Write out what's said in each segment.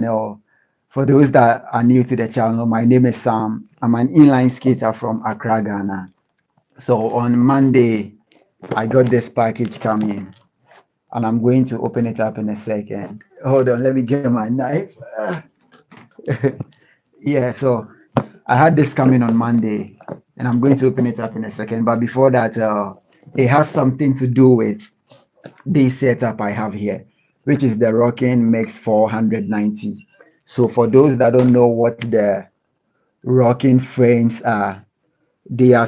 channel. For those that are new to the channel, my name is Sam. I'm an inline skater from Accra, Ghana. So on Monday, I got this package coming and I'm going to open it up in a second. Hold on, let me get my knife. Yeah, so I had this coming on Monday and I'm going to open it up in a second. But before that, it has something to do with this setup I have here, which is the Rockin Mix 490. So for those that don't know what the Rockin frames are, they are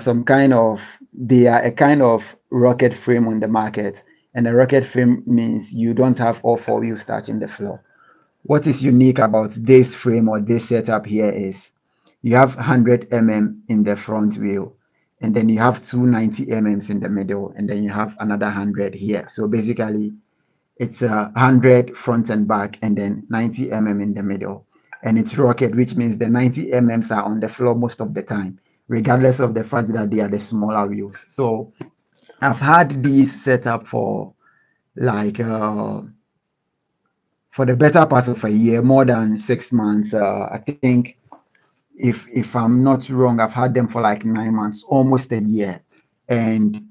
they are a kind of rocket frame on the market. And a rocket frame means you don't have all four wheels touching the floor. What is unique about this frame or this setup here is you have 100 in the front wheel, and then you have two 90 in the middle, and then you have another 100 here. So basically, it's 100 front and back, and then 90 in the middle. And it's rocket, which means the 90 are on the floor most of the time, regardless of the fact that they are the smaller wheels. So I've had these set up for like for the better part of a year, more than 6 months. I think if I'm not wrong, I've had them for like 9 months, almost a year, and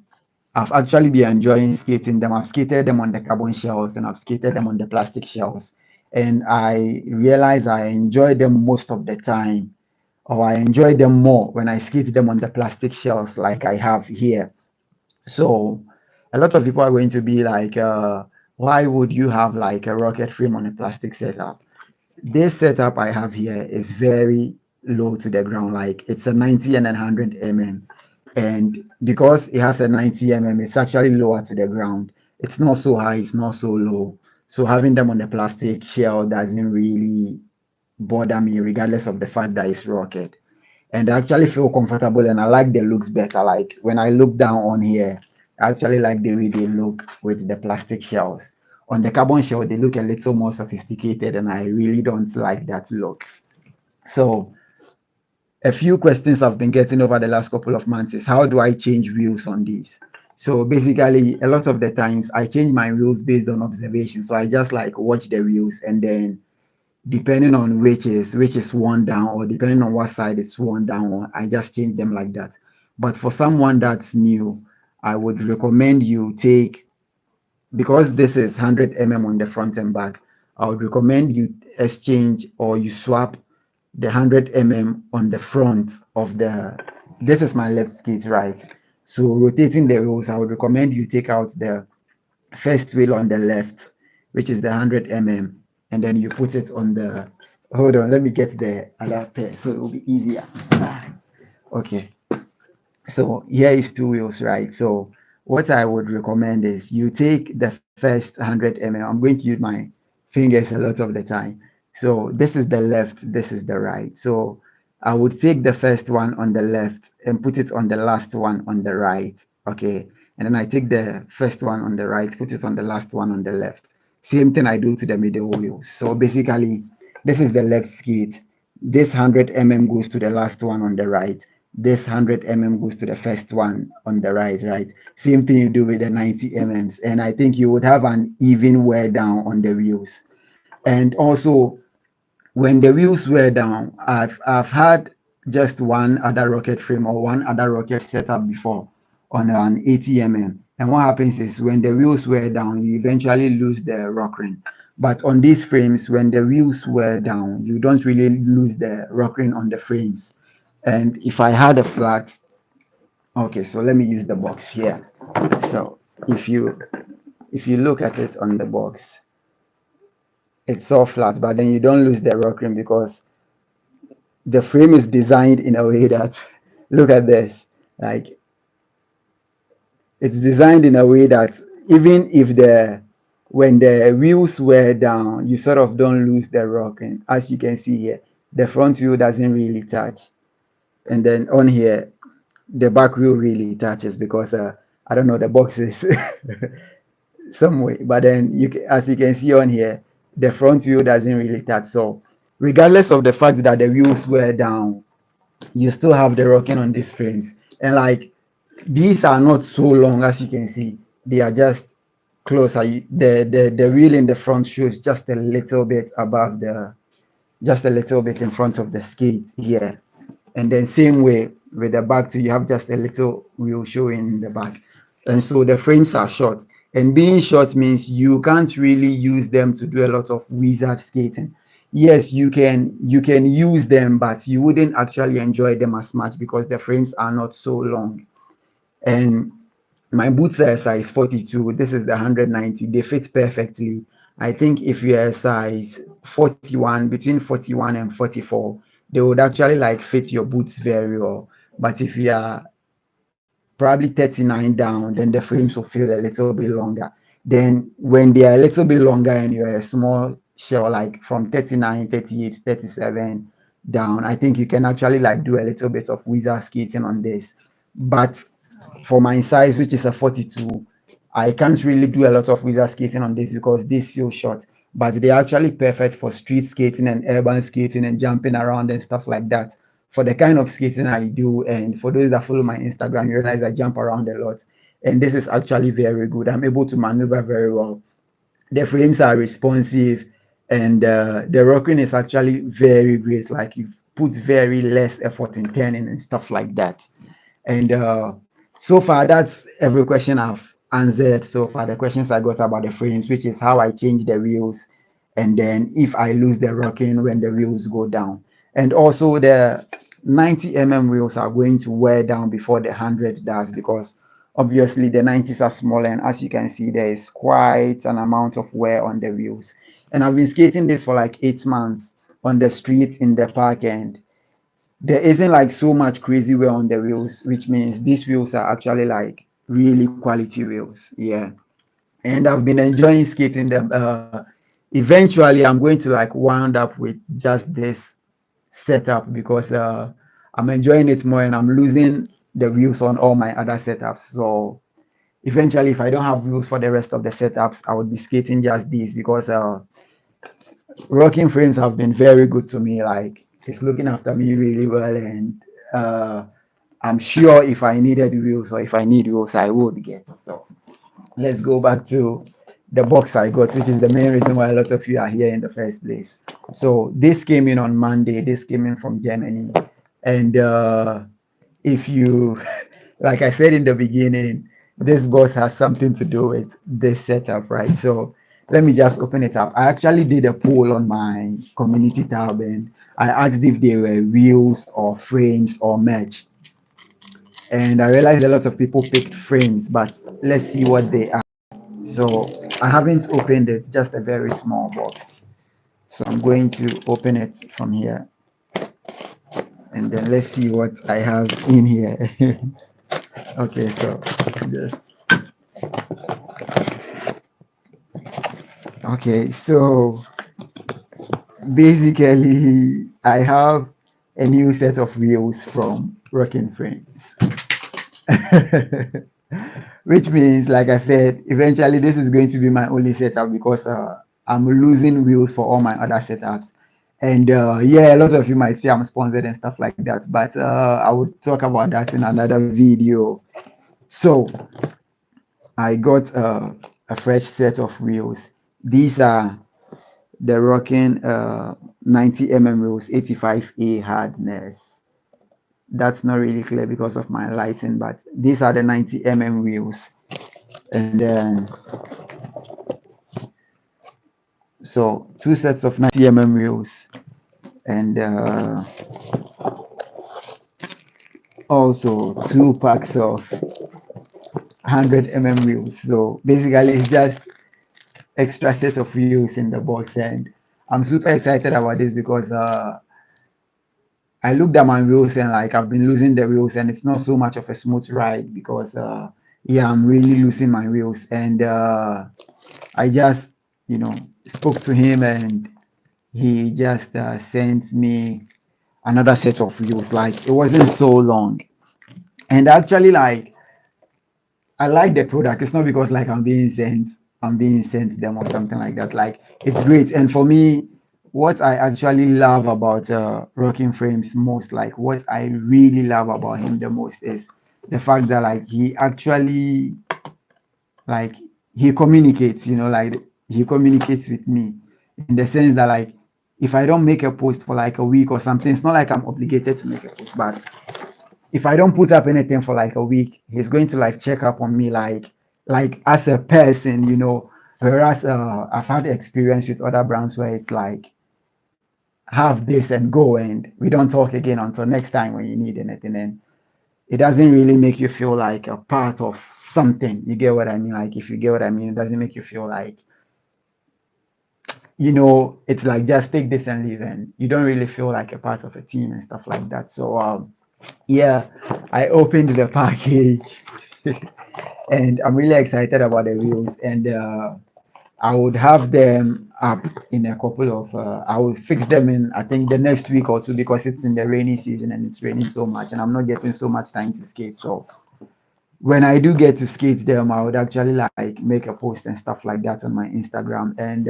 I've actually been enjoying skating them. I've skated them on the carbon shells and I've skated them on the plastic shells, and I realize I enjoy them most of the time, or I enjoy them more when I skate them on the plastic shells like I have here. So a lot of people are going to be like, why would you have like a rocket frame on a plastic setup? This setup I have here is very low to the ground, like it's a 90 and a 100 and because it has a 90 it's actually lower to the ground. It's not so high, it's not so low. So having them on the plastic shell doesn't really bother me, regardless of the fact that it's rocket. And I actually feel comfortable and I like the looks better. Like when I look down on here, I actually like the way they look with the plastic shells. On the carbon shell, they look a little more sophisticated, and I really don't like that look. So a few questions I've been getting over the last couple of months is how do I change wheels on these? So basically, a lot of the times I change my wheels based on observation. So I just like watch the wheels, and then depending on which is worn down, or depending on what side it's worn down on, I just change them like that. But for someone that's new, I would recommend you take, because this is 100 on the front and back, I would recommend you exchange or you swap the 100 on the front of the, this is my left skate, right? So rotating the wheels, I would recommend you take out the first wheel on the left, which is the 100 and then you put it on the, hold on, let me get the other pair so it will be easier. Okay, so here is two wheels, right? So what I would recommend is you take the first 100 I'm going to use my fingers a lot of the time. So this is the left, this is the right. So I would take the first one on the left and put it on the last one on the right. Okay, and then I take the first one on the right, put it on the last one on the left. Same thing I do to the middle wheels. So basically, this is the left skate. This 100 goes to the last one on the right. This 100 goes to the first one on the right, right? Same thing you do with the 90 And I think you would have an even wear down on the wheels. And also, when the wheels wear down, I've had just one other rocket frame or one other rocket setup before on an 80 And what happens is when the wheels wear down, you eventually lose the rock ring. But on these frames, when the wheels wear down, you don't really lose the rock ring on the frames. And if I had a flat, okay, so let me use the box here. So if you if you look at it on the box, it's all flat, but then you don't lose the rock ring because the frame is designed in a way that look at this, like it's designed in a way that even if the when the wheels wear down, you sort of don't lose the rock ring. As you can see here, the front wheel doesn't really touch, and then on here the back wheel really touches because I don't know, the box is some way, but then as you can see on here, the front wheel doesn't really touch. So regardless of the fact that the wheels were down, you still have the rocking on these frames. And like these are not so long, as you can see, they are just closer. The wheel in the front shows just a little bit above just a little bit in front of the skate here. And then same way with the back too, you have just a little wheel showing in the back. And so the frames are short. And being short means you can't really use them to do a lot of wizard skating. Yes, you can use them, but you wouldn't actually enjoy them as much because the frames are not so long. And my boots are a size 42. This is the 190. They fit perfectly. I think if you're a size 41, between 41 and 44, they would actually like fit your boots very well. But if you are probably 39 down, then the frames will feel a little bit longer. Then when they are a little bit longer and you're a small shell, like from 39, 38, 37 down, I think you can actually like do a little bit of wizard skating on this. But for my size, which is a 42, I can't really do a lot of wizard skating on this because this feels short. But they're actually perfect for street skating and urban skating and jumping around and stuff like that. For the kind of skating I do, and for those that follow my Instagram, you realize I jump around a lot. And this is actually very good. I'm able to maneuver very well. The frames are responsive, and the rocking is actually very great. Like you put very less effort in turning and stuff like that. And so far, that's every question I've answered so far. The questions I got about the frames, which is how I change the wheels, and then if I lose the rocking when the wheels go down. And also, the 90 wheels are going to wear down before the 100 does because obviously the 90s are smaller. And as you can see, there is quite an amount of wear on the wheels. And I've been skating this for like 8 months on the street in the park, and there isn't like so much crazy wear on the wheels, which means these wheels are actually like really quality wheels. Yeah. And I've been enjoying skating them. Eventually, I'm going to like wound up with just this setup because I'm enjoying it more and I'm losing the wheels on all my other setups. So eventually, if I don't have wheels for the rest of the setups, I would be skating just these because Rocking frames have been very good to me. Like it's looking after me really well, and uh, I'm sure if I needed wheels or if I need wheels, I would get. So let's go back to the box I got, which is the main reason why a lot of you are here in the first place. So this came in on Monday. This came in from Germany, and if you, like I said in the beginning, this box has something to do with this setup, right? So let me just open it up. I actually did a poll on my community tab and I asked if they were wheels or frames or merch. And I realized a lot of people picked frames, but let's see what they are. So I haven't opened it, just a very small box. So I'm going to open it from here and then let's see what I have in here. Okay, so just okay, so basically I have a new set of wheels from Rockin Frames. Which means, like I said, eventually this is going to be my only setup because I'm losing wheels for all my other setups. And yeah, a lot of you might say I'm sponsored and stuff like that, but I would talk about that in another video. So I got a fresh set of wheels. These are the Rockin 90 wheels, 85A hardness. That's not really clear because of my lighting, but these are the 90 wheels. And then, so two sets of 90 wheels, and also two packs of 100 wheels. So basically, it's just extra set of wheels in the box, and I'm super excited about this because I looked at my wheels and like I've been losing the wheels, and it's not so much of a smooth ride because yeah, I'm really losing my wheels, and I just spoke to him and he just sent me another set of views. Like it wasn't so long, and actually, like I like the product. It's not because like I'm being sent them or something like that. Like it's great, and for me, what I actually love about Rocking Frames most, like what I really love about him the most, is the fact that like he actually like he communicates. Like he communicates with me in the sense that like if I don't make a post for like a week or something, it's not like I'm obligated to make a post, but if I don't put up anything for like a week, he's going to like check up on me like as a person, you know. Whereas I've had experience with other brands where it's like have this and go and we don't talk again until next time when you need anything, and it doesn't really make you feel like a part of something. You get what I mean? Like if you get what I mean, it doesn't make you feel like, you know, it's like just take this and leave, and you don't really feel like a part of a team and stuff like that. So yeah, I opened the package and I'm really excited about the wheels, and I would have them up in a couple of I will fix them in I think the next week or two, because it's in the rainy season and it's raining so much and I'm not getting so much time to skate. So when I do get to skate them, I would actually like make a post and stuff like that on my Instagram. And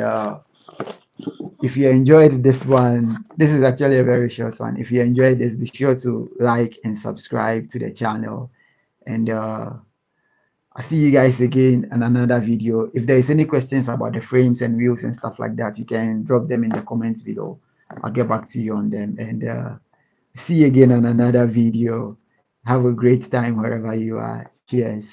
if you enjoyed this one, this is actually a very short one. If you enjoyed this, be sure to like and subscribe to the channel. And I'll see you guys again in another video. If there is any questions about the frames and wheels and stuff like that, you can drop them in the comments below. I'll get back to you on them. And see you again on another video. Have a great time wherever you are. Cheers.